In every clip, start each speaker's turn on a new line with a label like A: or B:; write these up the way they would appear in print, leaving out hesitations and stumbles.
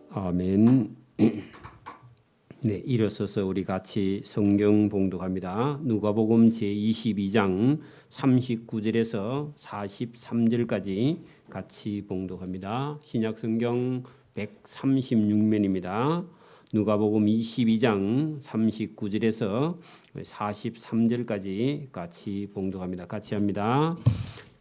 A: 아멘. 네, 일어서서 우리 같이 성경 봉독합니다. 누가복음 제22장 39절에서 43절까지 같이 봉독합니다. 신약 성경 136면입니다. 누가복음 22장 39절에서 43절까지 같이 봉독합니다. 같이 합니다.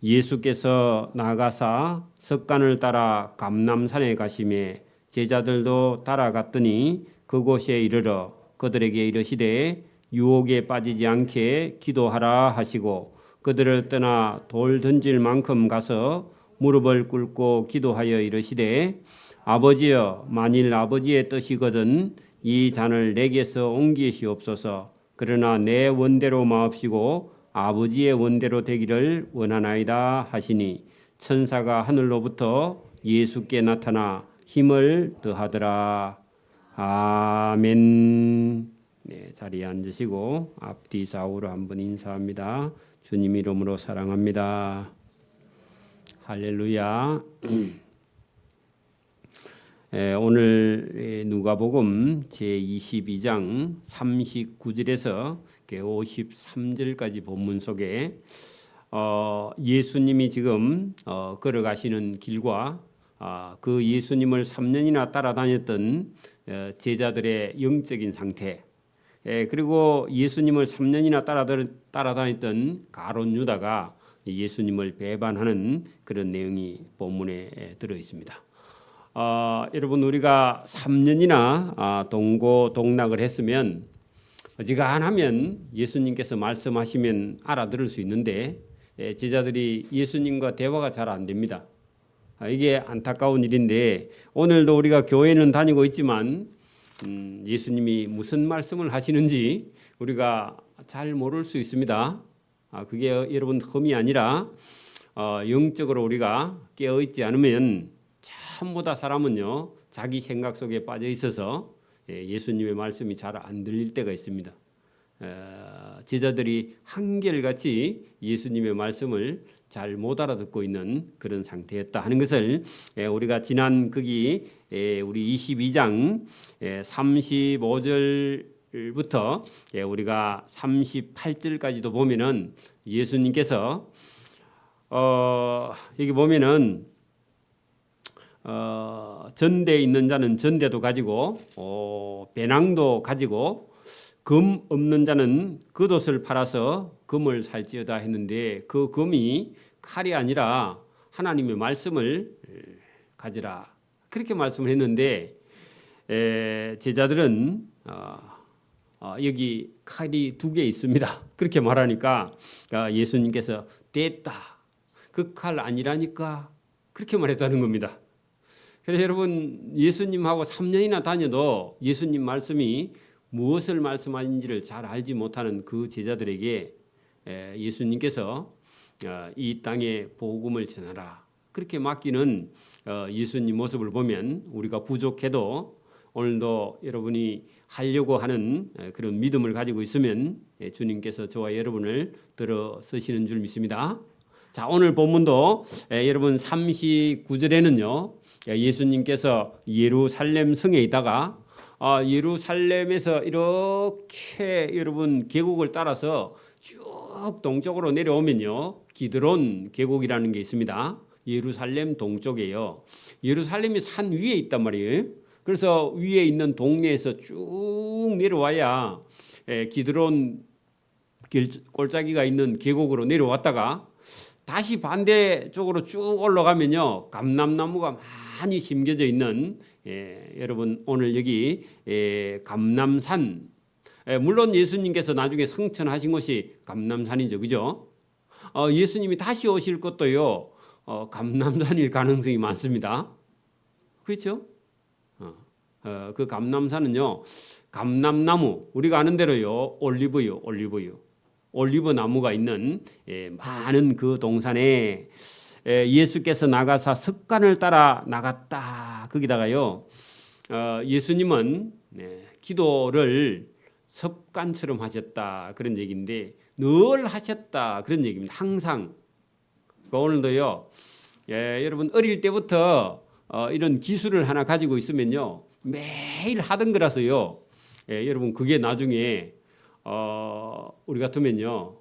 A: 예수께서 나가사 석간을 따라 감람산에 가시매 제자들도 따라갔더니 그곳에 이르러 그들에게 이르시되 유혹에 빠지지 않게 기도하라 하시고 그들을 떠나 돌 던질 만큼 가서 무릎을 꿇고 기도하여 이르시되 아버지여, 만일 아버지의 뜻이거든 이 잔을 내게서 옮기시옵소서. 그러나 내 원대로 마옵시고 아버지의 원대로 되기를 원하나이다 하시니 천사가 하늘로부터 예수께 나타나 힘을 더하더라. 아멘. 네, 자리에 앉으시고 앞뒤 좌우로 한번 인사합니다. 주님 이름으로 사랑합니다. 할렐루야. 오늘 누가복음 제22장 39절에서 53절까지 본문 속에 예수님이 지금 걸어가시는 길과 그 예수님을 3년이나 따라다녔던 제자들의 영적인 상태, 그리고 예수님을 3년이나 따라다녔던 가룟 유다가 예수님을 배반하는 그런 내용이 본문에 들어 있습니다. 여러분, 우리가 3년이나 동고동락을 했으면 어지간하면 예수님께서 말씀하시면 알아들을 수 있는데 제자들이 예수님과 대화가 잘 안 됩니다. 이게 안타까운 일인데 오늘도 우리가 교회는 다니고 있지만 예수님이 무슨 말씀을 하시는지 우리가 잘 모를 수 있습니다. 그게 여러분 흠이 아니라 영적으로 우리가 깨어있지 않으면 전부 다 사람은요 자기 생각 속에 빠져 있어서 예수님의 말씀이 잘 안 들릴 때가 있습니다. 제자들이 한결같이 예수님의 말씀을 잘 못 알아듣고 있는 그런 상태였다 하는 것을 우리가 지난 거기 우리 22장 35절부터 우리가 38절까지도 보면은 예수님께서 여기 보면은 전대에 있는 자는 전대도 가지고 배낭도 가지고 금 없는 자는 겉옷을 팔아서 금을 살지어다 했는데 그 금이 칼이 아니라 하나님의 말씀을 가지라 그렇게 말씀을 했는데 제자들은 여기 칼이 2개 있습니다 그렇게 말하니까 예수님께서 됐다 그 칼 아니라니까 그렇게 말했다는 겁니다. 그래서 여러분 예수님하고 3년이나 다녀도 예수님 말씀이 무엇을 말씀하는지를 잘 알지 못하는 그 제자들에게 예수님께서 이 땅에 복음을 전하라 그렇게 맡기는 예수님 모습을 보면 우리가 부족해도 오늘도 여러분이 하려고 하는 그런 믿음을 가지고 있으면 주님께서 저와 여러분을 들어서시는 줄 믿습니다. 자, 오늘 본문도 여러분 39절에는요 예수님께서 예루살렘 성에 있다가 예루살렘에서 이렇게 여러분 계곡을 따라서 쭉 동쪽으로 내려오면요 기드론 계곡이라는 게 있습니다. 예루살렘 동쪽에요. 예루살렘이 산 위에 있단 말이에요. 그래서 위에 있는 동네에서 쭉 내려와야 기드론 골짜기가 있는 계곡으로 내려왔다가 다시 반대쪽으로 쭉 올라가면요 감람나무가 많이 심겨져 있는 여러분 오늘 여기 감람산 물론 예수님께서 나중에 성천하신 곳이 감람산이죠, 그죠? 예수님이 다시 오실 것도요 감람산일 가능성이 많습니다. 그렇죠? 그 감람산은요 감람나무 우리가 아는 대로요 올리브 나무가 있는 많은 그 동산에 예수께서 나가사 석간을 따라 나갔다. 거기다가요 예수님은 기도를 습관처럼 하셨다 그런 얘기인데 늘 하셨다 그런 얘기입니다. 항상 오늘도요 여러분 어릴 때부터 이런 기술을 하나 가지고 있으면요 매일 하던 거라서요. 여러분 그게 나중에 우리 같으면요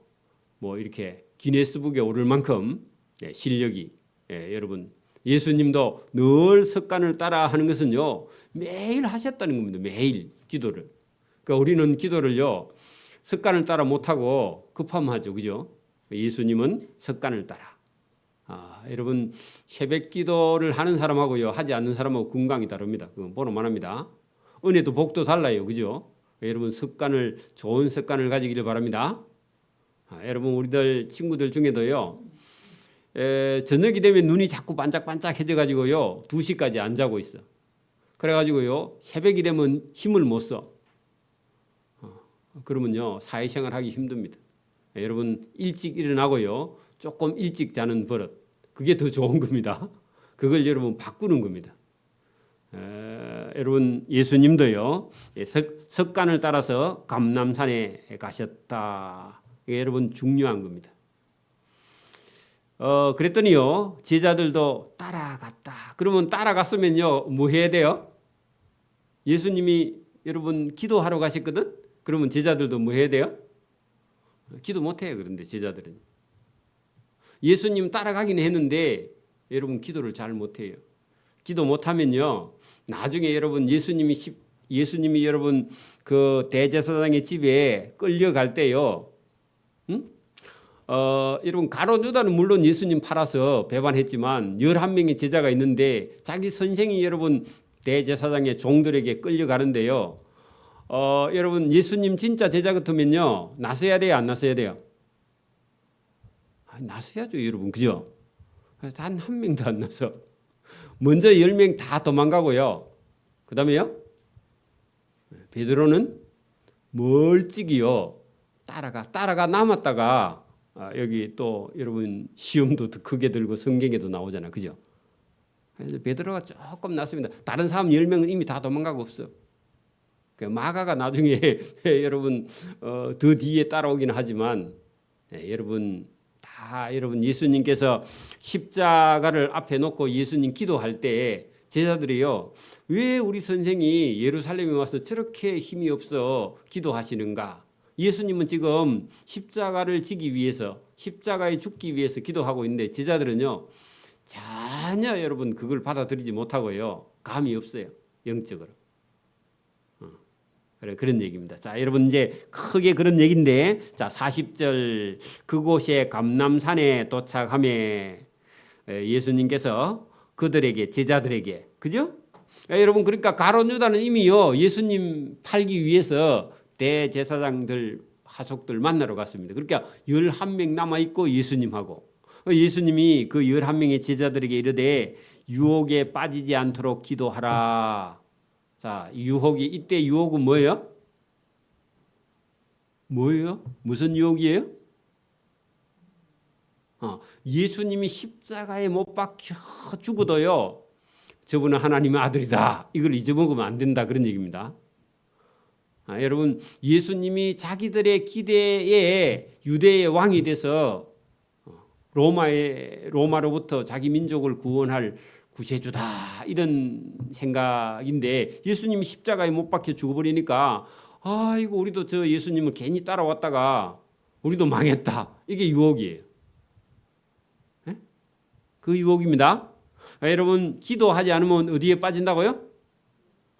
A: 뭐 이렇게 기네스북에 오를 만큼 실력이 여러분 예수님도 늘 습관을 따라 하는 것은요 매일 하셨다는 겁니다. 매일 기도를. 그러니까 우리는 기도를요 습관을 따라 못하고 급하면 하죠. 그죠? 예수님은 습관을 따라. 여러분 새벽 기도를 하는 사람하고요 하지 않는 사람하고 건강이 다릅니다. 그건 보로만 합니다. 은혜도 복도 달라요. 그죠? 여러분 좋은 습관을 가지기를 바랍니다. 여러분 우리들 친구들 중에도요 저녁이 되면 눈이 자꾸 반짝반짝해져 가지고요 2시까지 안 자고 있어. 그래가지고요 새벽이 되면 힘을 못 써. 그러면요 사회생활 하기 힘듭니다. 여러분 일찍 일어나고요 조금 일찍 자는 버릇 그게 더 좋은 겁니다. 그걸 여러분 바꾸는 겁니다. 여러분 예수님도요 습관을 따라서 감람산에 가셨다. 이게 여러분 중요한 겁니다. 그랬더니요 제자들도 따라갔다. 그러면 따라갔으면요 뭐 해야 돼요? 예수님이 여러분 기도하러 가셨거든. 그러면 제자들도 뭐 해야 돼요? 기도 못해요. 그런데 제자들은 예수님 따라가긴 했는데 여러분 기도를 잘 못해요. 기도 못하면요 나중에 여러분 예수님이 여러분 그 대제사장의 집에 끌려갈 때요 여러분 가룟 유다는 물론 예수님 팔아서 배반했지만 11명의 제자가 있는데 자기 선생이 여러분 대제사장의 종들에게 끌려가는데요 여러분 예수님 진짜 제자 같으면요 나서야 돼요 안 나서야 돼요? 나서야죠 여러분. 그죠? 단 한 명도 안 나서 먼저 10명 다 도망가고요 그 다음에요 베드로는 멀찍이요 따라가 남았다가 여기 또 여러분 시험도 더 크게 들고 성경에도 나오잖아. 그죠? 그래서 베드로가 조금 낫습니다. 다른 사람 10명은 이미 다 도망가고 없어. 마가가 나중에 여러분 더 뒤에 따라오긴 하지만 여러분 예수님께서 십자가를 앞에 놓고 예수님 기도할 때 제자들이요 왜 우리 선생이 예루살렘에 와서 저렇게 힘이 없어 기도하시는가? 예수님은 지금 십자가를 지기 위해서 십자가에 죽기 위해서 기도하고 있는데 제자들은요 전혀 여러분 그걸 받아들이지 못하고요 감이 없어요. 영적으로. 그런 얘기입니다. 자, 여러분 이제 크게 그런 얘기인데 자 40절 그곳에 감람산에 도착함에 예수님께서 그들에게 제자들에게 그죠? 여러분 그러니까 가룟 유다는 이미요 예수님 팔기 위해서 대제사장들 하속들 만나러 갔습니다. 그러니까 11명 남아있고 예수님하고 예수님이 그 11명의 제자들에게 이르되 유혹에 빠지지 않도록 기도하라. 자, 이때 유혹은 뭐예요? 무슨 유혹이에요? 예수님이 십자가에 못 박혀 죽어도요 저분은 하나님의 아들이다. 이걸 잊어먹으면 안 된다. 그런 얘기입니다. 여러분 예수님이 자기들의 기대에 유대의 왕이 돼서 로마로부터 자기 민족을 구원할 구세주다 이런 생각인데 예수님이 십자가에 못 박혀 죽어버리니까 아이고 우리도 저 예수님을 괜히 따라왔다가 우리도 망했다. 이게 유혹이에요. 네? 그 유혹입니다. 여러분 기도하지 않으면 어디에 빠진다고요?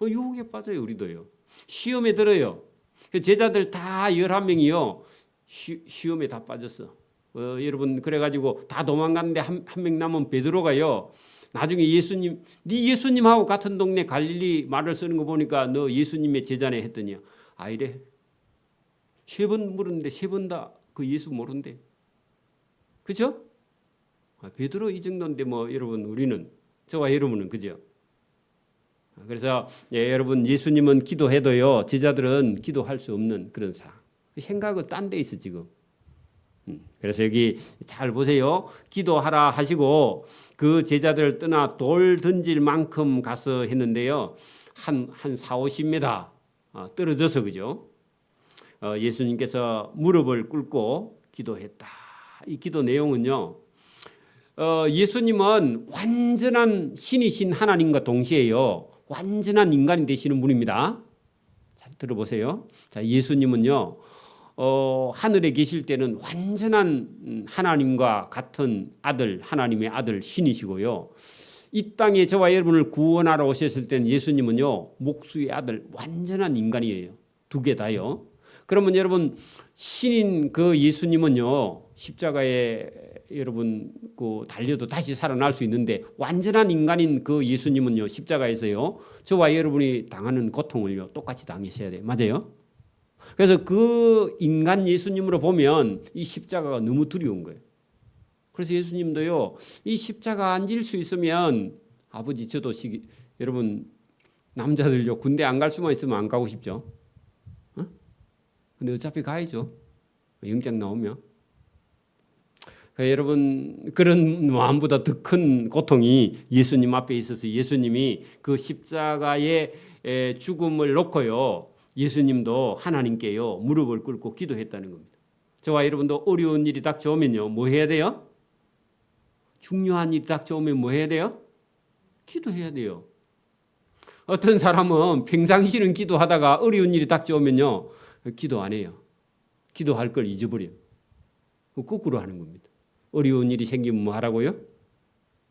A: 유혹에 빠져요. 우리도요. 시험에 들어요. 제자들 다 11명이요. 시험에 다 빠졌어. 여러분 그래가지고 다 도망갔는데 한 명 남은 베드로가요. 나중에 네 예수님하고 같은 동네 갈릴리 말을 쓰는 거 보니까 너 예수님의 제자네 했더니 이래 3번 물었는데 3번 다 그 예수 모른대. 그죠? 베드로 이 정도인데 뭐 여러분 우리는 저와 여러분은 그죠? 그래서 여러분 예수님은 기도해도요 제자들은 기도할 수 없는 그런 상황. 생각은 딴 데 있어 지금. 그래서 여기 잘 보세요. 기도하라 하시고 그 제자들을 떠나 돌 던질 만큼 가서 했는데요. 한 40-50m 떨어져서 그죠? 예수님께서 무릎을 꿇고 기도했다. 이 기도 내용은요. 예수님은 완전한 신이신 하나님과 동시에요. 완전한 인간이 되시는 분입니다. 잘 들어보세요. 자, 예수님은요. 하늘에 계실 때는 완전한 하나님과 같은 아들, 하나님의 아들 신이시고요. 이 땅에 저와 여러분을 구원하러 오셨을 때는 예수님은요. 목수의 아들, 완전한 인간이에요. 두 개 다요. 그러면 여러분 신인 그 예수님은요. 십자가에 여러분 그 달려도 다시 살아날 수 있는데 완전한 인간인 그 예수님은요. 십자가에서요. 저와 여러분이 당하는 고통을요. 똑같이 당하셔야 돼요. 맞아요? 그래서 그 인간 예수님으로 보면 이 십자가가 너무 두려운 거예요. 그래서 예수님도요, 이 십자가 안 질 수 있으면 아버지 저도 여러분 남자들요 군대 안 갈 수만 있으면 안 가고 싶죠. 근데 어차피 가야죠. 영장 나오면. 그러니까 여러분 그런 마음보다 더 큰 고통이 예수님 앞에 있어서 예수님이 그 십자가의 죽음을 놓고요. 예수님도 하나님께요 무릎을 꿇고 기도했다는 겁니다. 저와 여러분도 어려운 일이 닥쳐오면요 뭐 해야 돼요? 중요한 일이 닥쳐오면 뭐 해야 돼요? 기도해야 돼요. 어떤 사람은 평상시는 기도하다가 어려운 일이 닥쳐오면요 기도 안 해요. 기도할 걸 잊어버려요. 거꾸로 하는 겁니다. 어려운 일이 생기면 뭐 하라고요?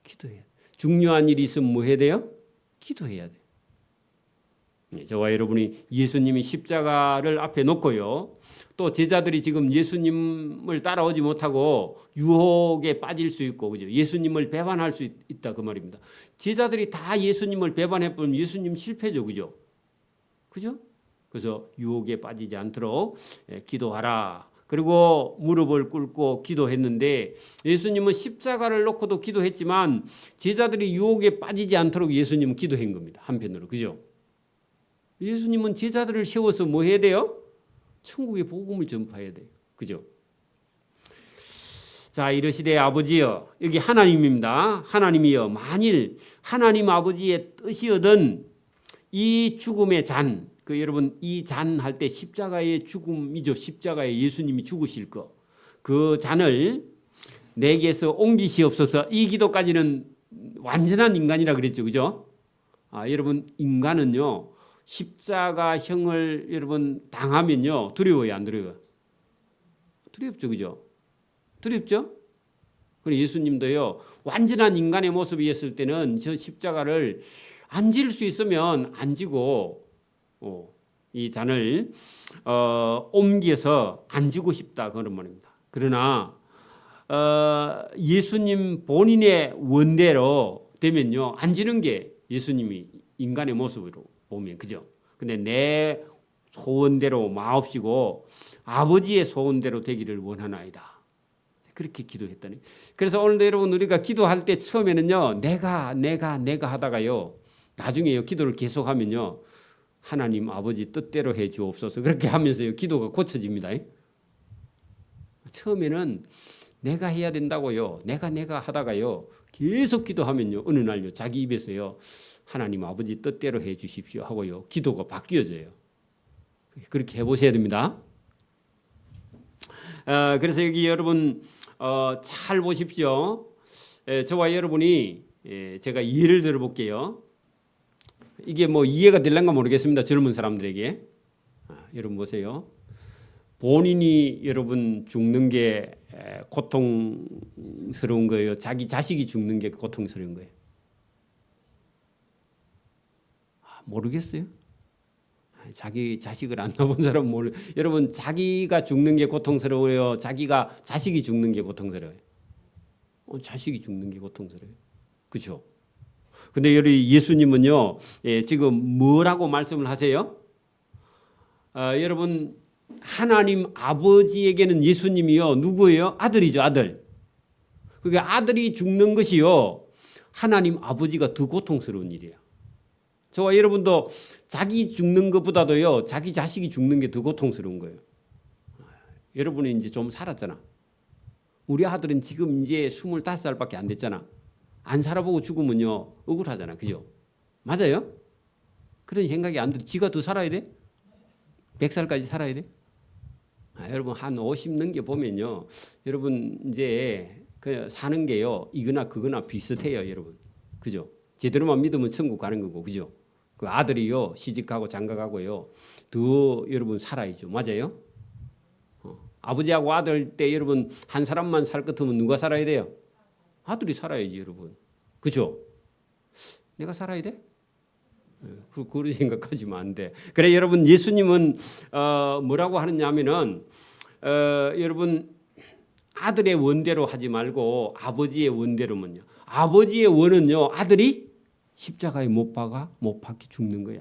A: 기도해야 돼요. 중요한 일이 있으면 뭐 해야 돼요? 기도해야 돼요. 저와 여러분이 예수님이 십자가를 앞에 놓고요. 또 제자들이 지금 예수님을 따라오지 못하고 유혹에 빠질 수 있고 그죠? 예수님을 배반할 수 있다 그 말입니다. 제자들이 다 예수님을 배반해 보면 예수님 실패죠. 그죠? 그죠? 그래서 유혹에 빠지지 않도록 기도하라. 그리고 무릎을 꿇고 기도했는데 예수님은 십자가를 놓고도 기도했지만 제자들이 유혹에 빠지지 않도록 예수님은 기도한 겁니다. 한편으로. 그죠? 예수님은 제자들을 세워서 뭐 해야 돼요? 천국의 복음을 전파해야 돼요. 그죠? 자, 이르시되 아버지여, 여기 하나님입니다. 하나님이여, 만일 하나님 아버지의 뜻이거든 이 죽음의 잔, 그 여러분 이 잔 할 때 십자가의 죽음이죠. 십자가에 예수님이 죽으실 거. 그 잔을 내게서 옮기시옵소서. 이 기도까지는 완전한 인간이라 그랬죠. 그죠? 여러분 인간은요. 십자가형을 여러분 당하면요. 두려워요, 안 두려워요? 두렵죠. 그죠? 두렵죠? 그리고 예수님도요. 완전한 인간의 모습이었을 때는 저 십자가를 안 질 수 있으면 안 지고 이 잔을 옮겨서 안 지고 싶다 그런 말입니다. 그러나 예수님 본인의 원대로 되면요. 안 지는 게 예수님이 인간의 모습으로 보면 그죠? 근데 내 소원대로 마옵시고 아버지의 소원대로 되기를 원하나이다. 그렇게 기도했다니. 그래서 오늘도 여러분 우리가 기도할 때 처음에는요. 내가 하다가요. 나중에요. 기도를 계속하면요. 하나님 아버지 뜻대로 해 주옵소서. 그렇게 하면서요. 기도가 고쳐집니다. 처음에는 내가 해야 된다고요. 내가 하다가요. 계속 기도하면요. 어느 날요. 자기 입에서요. 하나님 아버지 뜻대로 해 주십시오 하고요. 기도가 바뀌어져요. 그렇게 해보셔야 됩니다. 그래서 여기 여러분 잘 보십시오. 저와 여러분이 제가 예를 들어볼게요. 이게 뭐 이해가 될런가 모르겠습니다. 젊은 사람들에게. 여러분 보세요. 본인이 여러분 죽는 게 고통스러운 거예요. 자기 자식이 죽는 게 고통스러운 거예요. 모르겠어요. 자기 자식을 안 낳아본 사람은 모르. 여러분 자기가 죽는 게 고통스러워요. 자기가 자식이 죽는 게 고통스러워요. 자식이 죽는 게 고통스러워요. 그렇죠? 근데 여기 예수님은요. 지금 뭐라고 말씀을 하세요? 여러분 하나님 아버지에게는 예수님이요. 누구예요? 아들이죠. 아들. 그게 아들이 죽는 것이요. 하나님 아버지가 더 고통스러운 일이에요. 저와 여러분도 자기 죽는 것보다도요. 자기 자식이 죽는 게 더 고통스러운 거예요. 여러분이 이제 좀 살았잖아. 우리 아들은 지금 이제 25살밖에 안 됐잖아. 안 살아보고 죽으면요. 억울하잖아. 그죠? 맞아요? 그런 생각이 안 들어. 지가 더 살아야 돼? 100살까지 살아야 돼? 여러분 한 50 넘겨 보면요. 여러분 이제 그 사는 게요 이거나 그거나 비슷해요, 여러분. 그죠? 제대로만 믿으면 천국 가는 거고, 그죠? 그 아들이요 시집가고 장가가고요 더 여러분 살아야죠, 맞아요? 아버지하고 아들 때 여러분 한 사람만 살 것 같으면 누가 살아야 돼요? 아들이 살아야지, 여러분. 그죠? 내가 살아야 돼? 그런 생각하시면 안 돼. 그래 여러분 예수님은 뭐라고 하느냐 하면은 여러분 아들의 원대로 하지 말고 아버지의 원대로면요. 아버지의 원은요 아들이 십자가에 못 박혀 죽는 거야.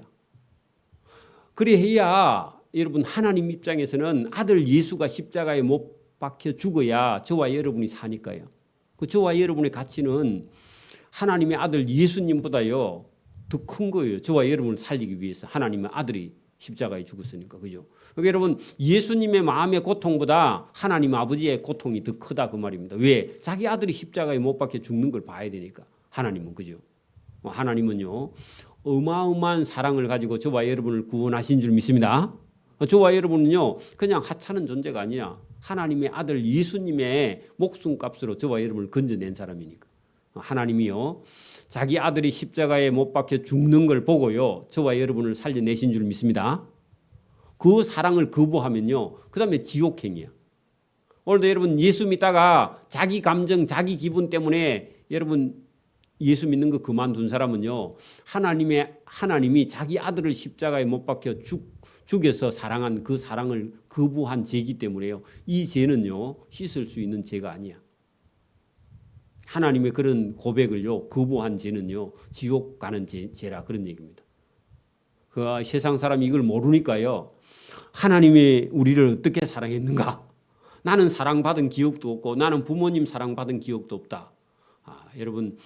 A: 그래야 여러분 하나님 입장에서는 아들 예수가 십자가에 못 박혀 죽어야 저와 여러분이 사니까요. 그 저와 여러분의 가치는 하나님의 아들 예수님보다요 더 큰 거예요. 저와 여러분을 살리기 위해서 하나님의 아들이 십자가에 죽었으니까, 그죠? 그러니까 여러분 예수님의 마음의 고통보다 하나님 아버지의 고통이 더 크다 그 말입니다. 왜? 자기 아들이 십자가에 못 박혀 죽는 걸 봐야 되니까. 하나님은, 그죠? 하나님은요 어마어마한 사랑을 가지고 저와 여러분을 구원하신 줄 믿습니다. 저와 여러분은요 그냥 하찮은 존재가 아니라 하나님의 아들 예수님의 목숨값으로 저와 여러분을 건져낸 사람이니까. 하나님이요 자기 아들이 십자가에 못 박혀 죽는 걸 보고요 저와 여러분을 살려내신 줄 믿습니다. 그 사랑을 거부하면요 그 다음에 지옥행이야. 오늘도 여러분 예수 믿다가 자기 감정 자기 기분 때문에 여러분 예수 믿는 거 그만둔 사람은요 하나님이 자기 아들을 십자가에 못 박혀 죽여서 사랑한 그 사랑을 거부한 죄이기 때문에요 이 죄는요 씻을 수 있는 죄가 아니야. 하나님의 그런 고백을요 거부한 죄는요 지옥 가는 죄라 그런 얘기입니다. 그 세상 사람이 이걸 모르니까요 하나님이 우리를 어떻게 사랑했는가, 나는 사랑받은 기억도 없고 나는 부모님 사랑받은 기억도 없다. 여러분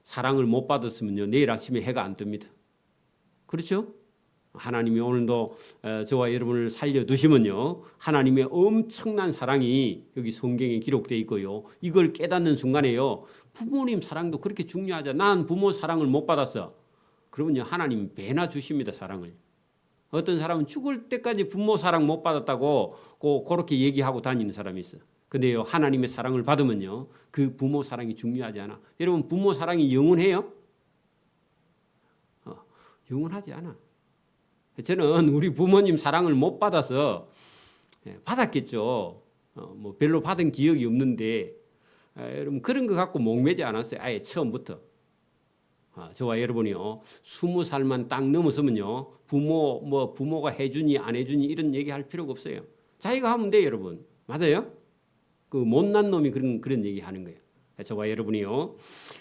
A: 사랑을 못 받았으면요 내일 아침에 해가 안 뜹니다. 그렇죠? 하나님이 오늘도 저와 여러분을 살려두시면요 하나님의 엄청난 사랑이 여기 성경에 기록되어 있고요 이걸 깨닫는 순간에요 부모님 사랑도 그렇게 중요하죠. 난 부모 사랑을 못 받았어. 그러면요 하나님은 배나 주십니다, 사랑을. 어떤 사람은 죽을 때까지 부모 사랑 못 받았다고 그렇게 얘기하고 다니는 사람이 있어요. 근데요 하나님의 사랑을 받으면요 그 부모 사랑이 중요하지 않아. 여러분 부모 사랑이 영원해요? 영원하지 않아. 저는 우리 부모님 사랑을 못 받아서 받았겠죠. 뭐 별로 받은 기억이 없는데 여러분 그런 거 갖고 목매지 않았어요. 아예 처음부터. 저와 여러분이요 20살만 딱 넘어서면요 부모가 해주니 안 해주니 이런 얘기할 필요가 없어요. 자기가 하면 돼요, 여러분. 맞아요? 그 못난 놈이 그런 얘기 하는 거예요. 저와 여러분이요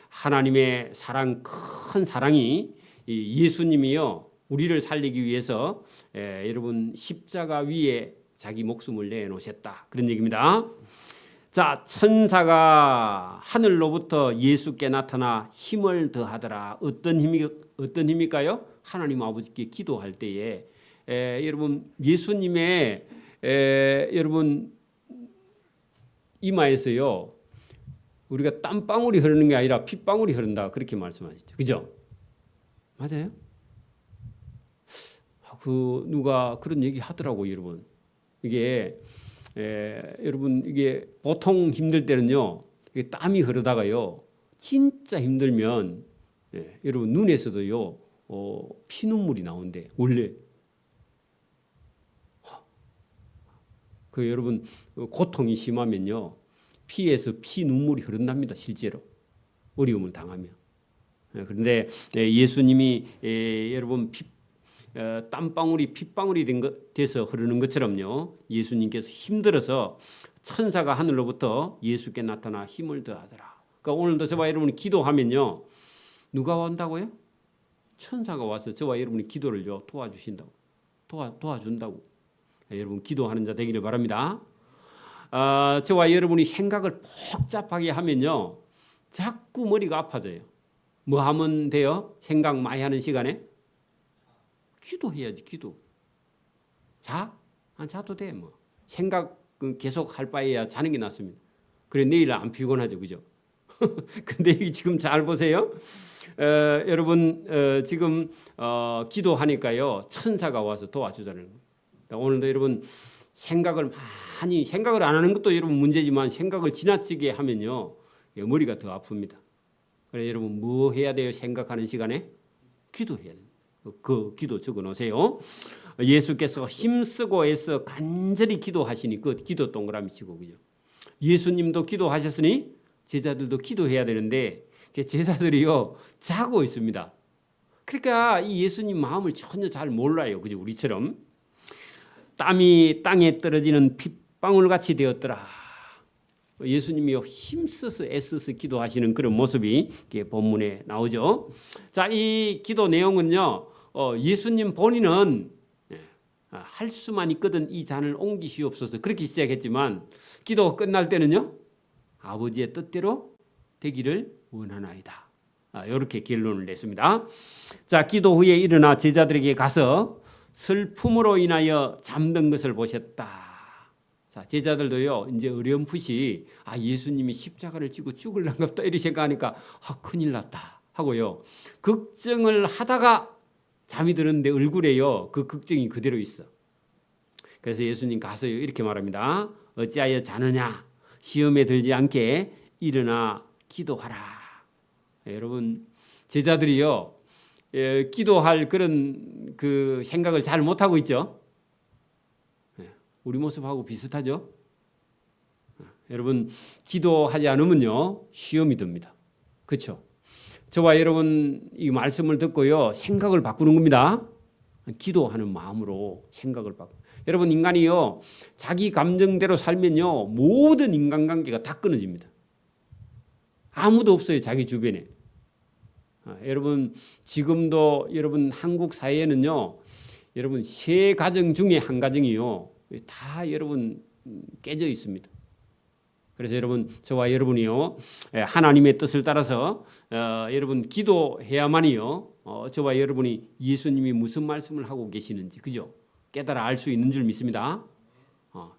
A: 하나님의 사랑, 큰 사랑이 예수님이요 우리를 살리기 위해서 여러분 십자가 위에 자기 목숨을 내놓으셨다 그런 얘기입니다. 자, 천사가 하늘로부터 예수께 나타나 힘을 더하더라. 어떤 힘일까요? 하나님 아버지께 기도할 때에 여러분 예수님의 여러분 이마에서요 우리가 땀방울이 흐르는 게 아니라 핏방울이 흐른다 그렇게 말씀하셨죠. 그죠? 맞아요? 누가 그런 얘기 하더라고요, 여러분. 이게 여러분 이게 보통 힘들 때는요 이게 땀이 흐르다가요 진짜 힘들면 여러분 눈에서도요 피눈물이 나온대 원래. 그 여러분 고통이 심하면요 피에서 피눈물이 흐른답니다, 실제로 어려움을 당하면. 그런데 예수님이 여러분 땀방울이 핏방울이 돼서 흐르는 것처럼요 예수님께서 힘들어서 천사가 하늘로부터 예수께 나타나 힘을 더하더라. 그러니까 오늘도 저와 여러분이 기도하면요 누가 온다고요? 천사가 와서 저와 여러분의 기도를요 도와주신다고 도와준다고. 여러분 기도하는 자 되기를 바랍니다. 저와 여러분이 생각을 복잡하게 하면요 자꾸 머리가 아파져요. 뭐 하면 돼요? 생각 많이 하는 시간에 기도해야지. 기도. 안 자도 돼. 뭐 생각 계속 할 바에야 자는 게 낫습니다. 그래 내일 안 피곤하죠, 그죠? 근데 여기 지금 잘 보세요. 여러분 지금 기도하니까요 천사가 와서 도와주자는 거예요. 오늘도 여러분 생각을 안 하는 것도 여러분 문제지만 생각을 지나치게 하면요 머리가 더 아픕니다. 그래서 여러분 뭐 해야 돼요? 생각하는 시간에 기도해야 돼요. 그 기도 적어 놓으세요. 예수께서 힘쓰고 애써 간절히 기도하시니 그 기도 동그라미 치고, 그죠? 예수님도 기도하셨으니 제자들도 기도해야 되는데 제자들이요 자고 있습니다. 그러니까 이 예수님 마음을 전혀 잘 몰라요, 그죠? 우리처럼. 땀이 땅에 떨어지는 핏방울 같이 되었더라. 예수님이요 힘써서 애써서 기도하시는 그런 모습이 본문에 나오죠. 자, 이 기도 내용은요, 예수님 본인은 할 수만 있거든 이 잔을 옮기시옵소서 그렇게 시작했지만 기도가 끝날 때는요, 아버지의 뜻대로 되기를 원하나이다. 이렇게 결론을 냈습니다. 자, 기도 후에 일어나 제자들에게 가서 슬픔으로 인하여 잠든 것을 보셨다. 자, 제자들도요 이제 어렴풋이 예수님이 십자가를 지고 죽을란갑다 이렇게 생각하니까 큰일 났다 하고요 걱정을 하다가 잠이 드는데 얼굴에요 그 걱정이 그대로 있어. 그래서 예수님 가서요 이렇게 말합니다. 어찌하여 자느냐? 시험에 들지 않게 일어나 기도하라. 여러분 제자들이요 기도할 그런 그 생각을 잘 못하고 있죠. 우리 모습하고 비슷하죠. 여러분 기도하지 않으면요 시험이 듭니다. 그렇죠? 저와 여러분 이 말씀을 듣고요 생각을 바꾸는 겁니다. 기도하는 마음으로 생각을 바꾸. 여러분 인간이요 자기 감정대로 살면요 모든 인간관계가 다 끊어집니다. 아무도 없어요 자기 주변에. 여러분 지금도 여러분 한국 사회에는요 여러분 세 가정 중에 한 가정이요 다 여러분 깨져 있습니다. 그래서 여러분 저와 여러분이요 하나님의 뜻을 따라서 여러분 기도해야만이요 저와 여러분이 예수님이 무슨 말씀을 하고 계시는지 그죠 깨달아 알 수 있는 줄 믿습니다.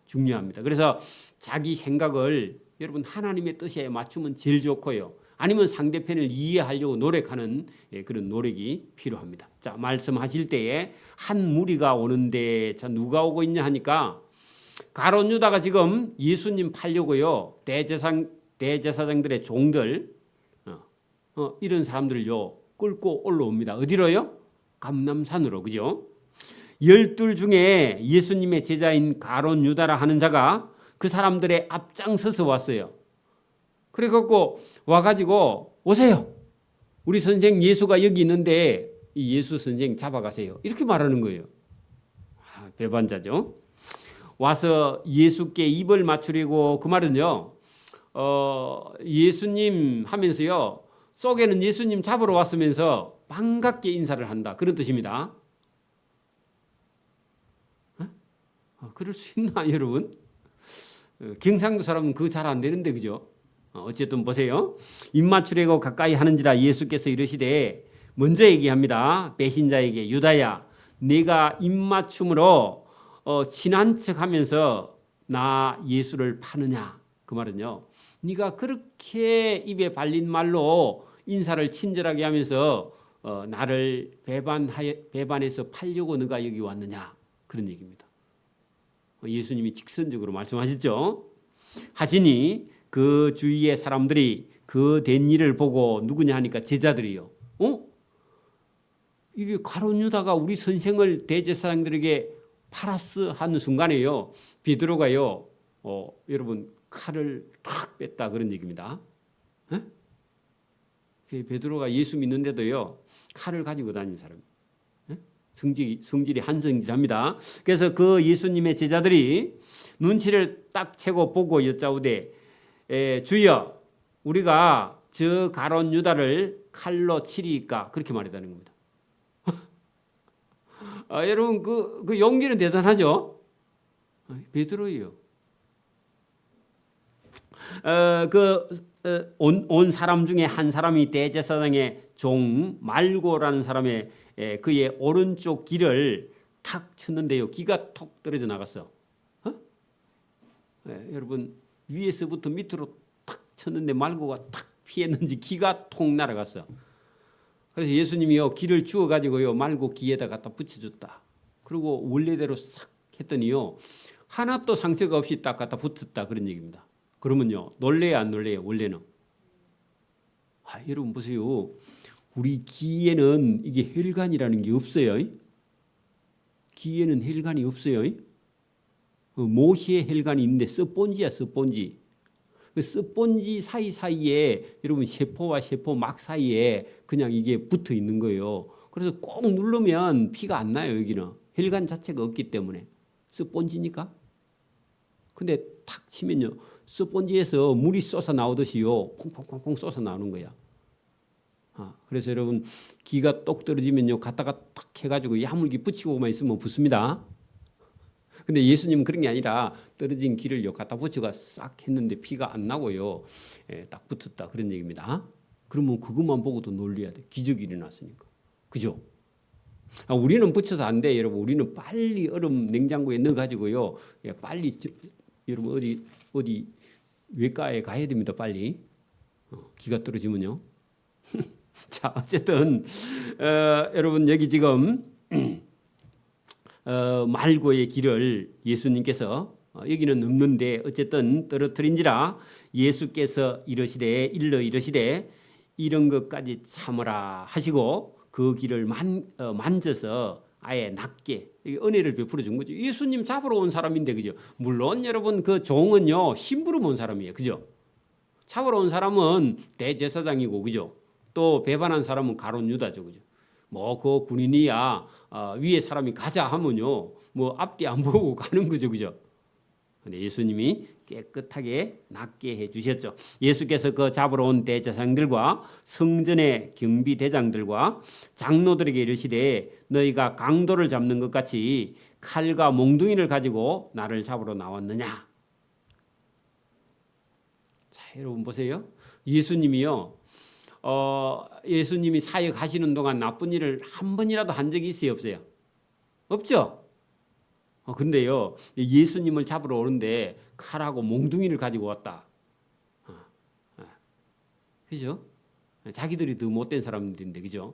A: 중요합니다. 그래서 자기 생각을 여러분 하나님의 뜻에 맞추면 제일 좋고요. 아니면 상대편을 이해하려고 노력하는 그런 노력이 필요합니다. 자, 말씀하실 때에 한 무리가 오는데 자 누가 오고 있냐 하니까 가룟 유다가 지금 예수님 팔려고요. 대제사장들의 종들 이런 사람들을요 끌고 올라옵니다. 어디로요? 감람산으로. 그죠? 12 중에 예수님의 제자인 가룟 유다라 하는 자가 그 사람들의 앞장서서 왔어요. 그래갖고 와가지고 오세요. 우리 선생 예수가 여기 있는데 이 예수 선생 잡아가세요. 이렇게 말하는 거예요. 배반자죠. 와서 예수께 입을 맞추려고 그 말은요. 예수님 하면서요. 속에는 예수님 잡으러 왔으면서 반갑게 인사를 한다. 그런 뜻입니다. 그럴 수 있나 여러분? 경상도 사람은 그거 잘 안 되는데 그죠? 어쨌든 보세요. 입 맞추려고 가까이 하는지라 예수께서 이르시되 먼저 얘기합니다. 배신자에게 유다야 네가 입 맞춤으로 친한 척하면서 나 예수를 파느냐. 그 말은요. 네가 그렇게 입에 발린 말로 인사를 친절하게 하면서 나를 배반해서 팔려고 네가 여기 왔느냐. 그런 얘기입니다. 예수님이 직선적으로 말씀하셨죠. 하시니 그 주위의 사람들이 그 된 일을 보고 누구냐 하니까 제자들이요. 이게 가룟 유다가 우리 선생을 대제사장들에게 팔았어 하는 순간에요. 베드로가요. 여러분 칼을 탁 뺐다 그런 얘기입니다. 베드로가 예수 믿는데도요. 칼을 가지고 다니는 사람. 성질이 한성질합니다. 그래서 그 예수님의 제자들이 눈치를 딱 채고 보고 여짜오되 주여 우리가 저 가룟 유다를 칼로 치리까 그렇게 말했다는 겁니다. 여러분 그 용기는 대단하죠. 베드로예요. 온 사람 중에 한 사람이 대제사장의 종 말고라는 사람의 그의 오른쪽 귀를 탁 쳤는데요. 귀가 톡 떨어져 나갔어. 여러분 위에서부터 밑으로 탁 쳤는데 말고가 탁 피했는지 귀가 통 날아갔어. 그래서 예수님이요 귀를 주워가지고요 말고 귀에다 갖다 붙여줬다. 그리고 원래대로 싹 했더니요 하나도 상처가 없이 딱 갖다 붙었다 그런 얘기입니다. 그러면요 놀래야 안 놀래요? 원래는 여러분 보세요. 우리 귀에는 이게 혈관이라는 게 없어요. 귀에는 혈관이 없어요. 모시의 혈관이 있는데 스폰지야, 스폰지. 그 스폰지 사이사이에 여러분 세포와 세포 막 사이에 그냥 이게 붙어 있는 거예요. 그래서 꼭 누르면 피가 안 나요. 여기는 혈관 자체가 없기 때문에. 스폰지니까. 근데 탁 치면요, 스폰지에서 물이 쏟아 나오듯이요, 콩콩콩콩 쏟아 나오는 거야. 그래서 여러분 기가 똑 떨어지면요, 갖다가 탁 해가지고 야물기 붙이고만 있으면 붙습니다. 근데 예수님은 그런 게 아니라 떨어진 기를 갖다 붙여가 싹 했는데 피가 안 나고요, 딱 붙었다 그런 얘기입니다. 그러면 그것만 보고도 놀려야 돼. 기적이 일어났으니까. 그죠? 우리는 붙여서 안 돼, 여러분. 우리는 빨리 얼음 냉장고에 넣어가지고요, 빨리 여러분 어디 외과에 가야 됩니다. 빨리 기가 떨어지면요. 자, 어쨌든 여러분 여기 지금 말고의 길을 예수님께서 여기는 없는데 어쨌든 떨어뜨린지라 예수께서 이르시되 이런 것까지 참으라 하시고 그 길을 만져서 아예 낫게 은혜를 베풀어 준 거죠. 예수님 잡으러 온 사람인데, 그죠? 물론 여러분 그 종은요, 심부름 온 사람이에요. 그죠? 잡으러 온 사람은 대제사장이고, 그죠? 또 배반한 사람은 가룟 유다죠. 그죠? 뭐 그 군인이야 위에 사람이 가자 하면요, 뭐 앞뒤 안 보고 가는 거죠. 그죠? 근데 예수님이 깨끗하게 낫게 해 주셨죠. 예수께서 그 잡으러 온 대제사장들과 성전의 경비대장들과 장로들에게 이르시되 너희가 강도를 잡는 것 같이 칼과 몽둥이를 가지고 나를 잡으러 나왔느냐. 자, 여러분 보세요. 예수님이요, 예수님이 사역하시는 동안 나쁜 일을 한 번이라도 한 적이 있어요, 없어요? 없죠? 근데요, 예수님을 잡으러 오는데 칼하고 몽둥이를 가지고 왔다. 그죠? 자기들이 더 못된 사람들인데, 그죠?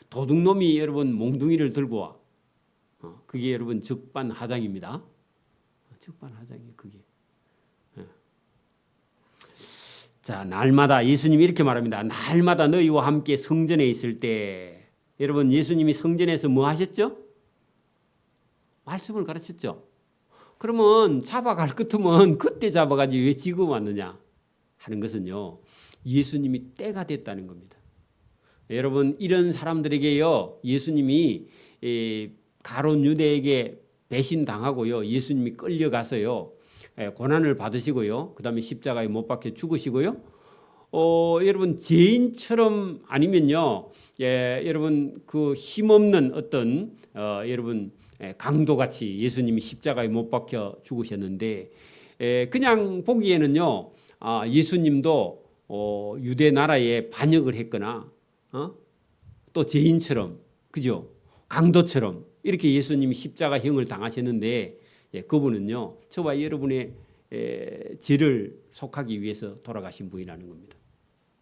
A: 도둑놈이 여러분 몽둥이를 들고 와. 그게 여러분 적반하장입니다. 적반하장이에요, 그게. 자, 날마다 예수님이 이렇게 말합니다. 날마다 너희와 함께 성전에 있을 때. 여러분 예수님이 성전에서 뭐 하셨죠? 말씀을 가르쳤죠. 그러면 잡아갈 것이면 그때 잡아가지 왜 지금 왔느냐 하는 것은요, 예수님이 때가 됐다는 겁니다. 여러분 이런 사람들에게요, 예수님이 가룟 유대에게 배신당하고요, 예수님이 끌려가서요, 고난을 받으시고요, 그 다음에 십자가에 못 박혀 죽으시고요, 여러분 죄인처럼 아니면요, 여러분 그 힘없는 어떤 여러분 강도같이 예수님이 십자가에 못 박혀 죽으셨는데, 그냥 보기에는요, 예수님도 유대 나라에 반역을 했거나 또 죄인처럼, 그죠? 강도처럼 이렇게 예수님이 십자가형을 당하셨는데, 그분은요, 저와 여러분의 죄를 속하기 위해서 돌아가신 분이라는 겁니다.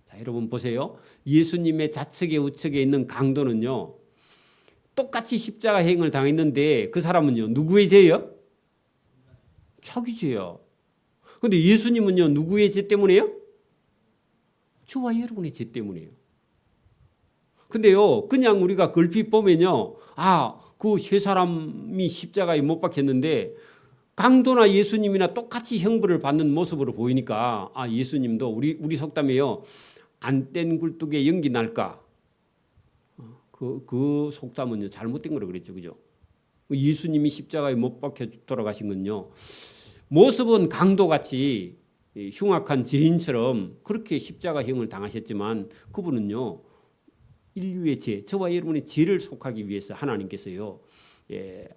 A: 자, 여러분 보세요. 예수님의 좌측에 우측에 있는 강도는요, 똑같이 십자가형을 당했는데 그 사람은요, 누구의 죄예요? 자기 죄요. 그런데 예수님은요, 누구의 죄 때문에요? 저와 여러분의 죄 때문에요. 근데요, 그냥 우리가 걸핏 보면요, 그 세 사람이 십자가에 못 박혔는데 강도나 예수님이나 똑같이 형벌을 받는 모습으로 보이니까, 예수님도 우리 속담이에요, 안 뗀 굴뚝에 연기 날까? 그 속담은요, 잘못된 거라고 그랬죠. 그죠? 예수님이 십자가에 못 박혀 돌아가신 건요, 모습은 강도같이 흉악한 죄인처럼 그렇게 십자가형을 당하셨지만 그분은요, 인류의 죄, 저와 여러분의 죄를 속하기 위해서 하나님께서요,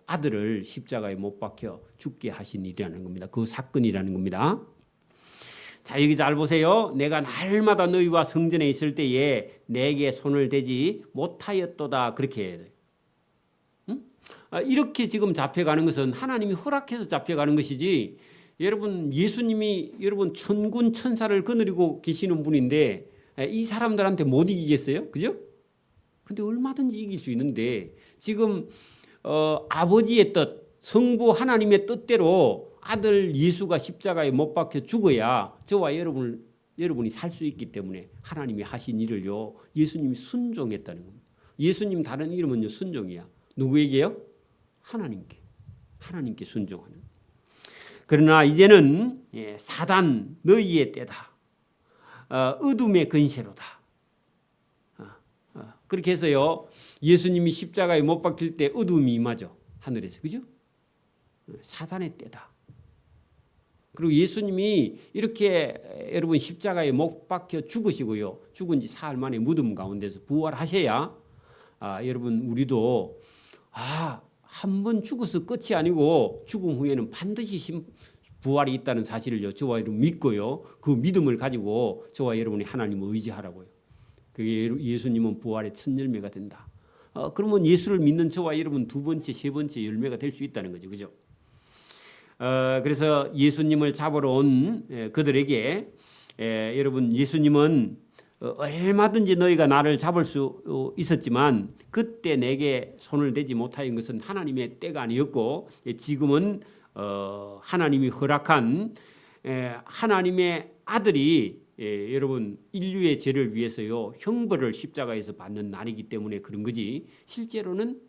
A: 아들을 십자가에 못 박혀 죽게 하신 일이라는 겁니다. 그 사건이라는 겁니다. 자, 여기 잘 보세요. 내가 날마다 너희와 성전에 있을 때에 내게 손을 대지 못하였도다, 그렇게 해야 돼요. 이렇게 지금 잡혀가는 것은 하나님이 허락해서 잡혀가는 것이지, 여러분 예수님이 여러분 천군 천사를 거느리고 계시는 분인데 이 사람들한테 못 이기겠어요? 그죠? 근데 얼마든지 이길 수 있는데, 지금 아버지의 뜻, 성부 하나님의 뜻대로 아들 예수가 십자가에 못 박혀 죽어야 저와 여러분을 여러분이 살 수 있기 때문에 하나님이 하신 일을요 예수님이 순종했다는 겁니다. 예수님 다른 이름은요 순종이야. 누구에게요? 하나님께 순종하는. 그러나 이제는 사단 너희의 때다. 어둠의 근세로다. 그렇게 해서요 예수님이 십자가에 못 박힐 때 어둠이 임하죠. 하늘에서. 그죠? 사단의 때다. 그리고 예수님이 이렇게 여러분 십자가에 못 박혀 죽으시고요. 죽은 지 사흘 만에 무덤 가운데서 부활하셔야 여러분 우리도 한 번 죽어서 끝이 아니고 죽음 후에는 반드시 부활이 있다는 사실을 저와 여러분 믿고요. 그 믿음을 가지고 저와 여러분이 하나님을 의지하라고요. 그게 예수님은 부활의 첫 열매가 된다. 그러면 예수를 믿는 저와 여러분 두 번째, 세 번째 열매가 될 수 있다는 거죠. 그죠? 그래서 예수님을 잡으러 온 그들에게 여러분 예수님은 얼마든지 너희가 나를 잡을 수 있었지만 그때 내게 손을 대지 못하인 것은 하나님의 때가 아니었고 지금은 하나님이 허락한 하나님의 아들이 여러분 인류의 죄를 위해서요 형벌을 십자가에서 받는 날이기 때문에 그런 거지 실제로는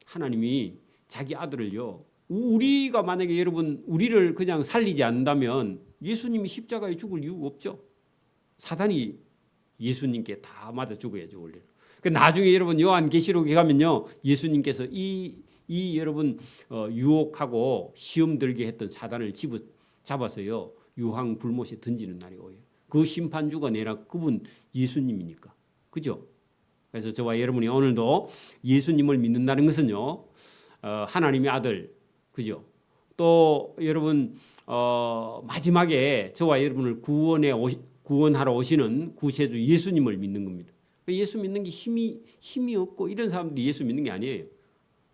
A: 하나님이 자기 아들을요 우리가 만약에 여러분 우리를 그냥 살리지 않는다면 예수님이 십자가에 죽을 이유가 없죠. 사단이 예수님께 다 맞아 죽어야죠 원래는. 나중에 여러분 요한계시록에 가면요 예수님께서 이 여러분 유혹하고 시험 들게 했던 사단을 잡아서요 유황 불못에 던지는 날이 오요. 그 심판주가 내라 그분 예수님이니까. 그죠? 그래서 저와 여러분이 오늘도 예수님을 믿는다는 것은요 하나님의 아들. 그죠? 또 여러분 마지막에 저와 여러분을 구원하러 오시는 구세주 예수님을 믿는 겁니다. 예수 믿는 게 힘이 없고 이런 사람들이 예수 믿는 게 아니에요.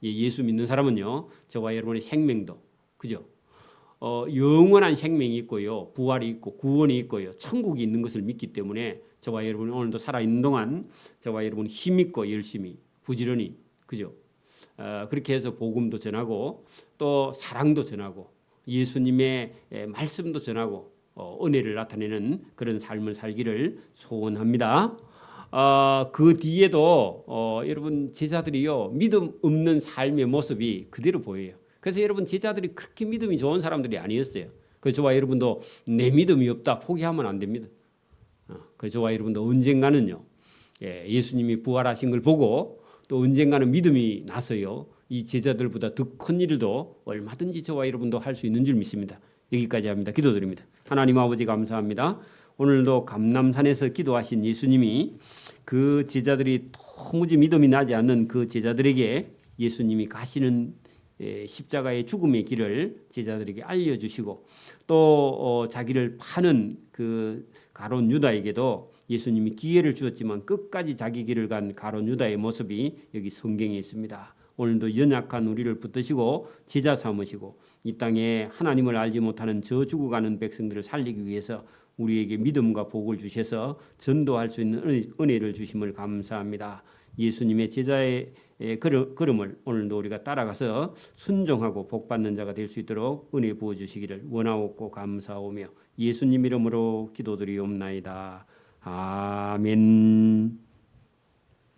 A: 예수 믿는 사람은요 저와 여러분의 생명도 그죠? 영원한 생명이 있고요 부활이 있고 구원이 있고요 천국이 있는 것을 믿기 때문에 저와 여러분이 오늘도 살아있는 동안 저와 여러분 힘 있고 열심히 부지런히 그죠? 그렇게 해서 복음도 전하고 또 사랑도 전하고 예수님의 말씀도 전하고 은혜를 나타내는 그런 삶을 살기를 소원합니다. 그 뒤에도 여러분 제자들이요 믿음 없는 삶의 모습이 그대로 보여요. 그래서 여러분 제자들이 그렇게 믿음이 좋은 사람들이 아니었어요. 그래서 저와 여러분도 내 믿음이 없다 포기하면 안 됩니다. 그래서 저와 여러분도 언젠가는요 예수님이 부활하신 걸 보고 또 언젠가는 믿음이 나서요 이 제자들보다 더 큰 일도 얼마든지 저와 여러분도 할 수 있는 줄 믿습니다. 여기까지 합니다. 기도드립니다. 하나님 아버지 감사합니다. 오늘도 감람산에서 기도하신 예수님이 그 제자들이 도무지 믿음이 나지 않는 그 제자들에게 예수님이 가시는 십자가의 죽음의 길을 제자들에게 알려주시고 또 자기를 파는 그 가룟 유다에게도 예수님이 기회를 주었지만 끝까지 자기 길을 간 가룟 유다의 모습이 여기 성경에 있습니다. 오늘도 연약한 우리를 붙드시고 제자 삼으시고 이 땅에 하나님을 알지 못하는 저 죽어가는 백성들을 살리기 위해서 우리에게 믿음과 복을 주셔서 전도할 수 있는 은혜를 주심을 감사합니다. 예수님의 제자의 걸음을 오늘도 우리가 따라가서 순종하고 복받는 자가 될 수 있도록 은혜 부어주시기를 원하옵고 감사하오며 예수님 이름으로 기도드리옵나이다. 아멘.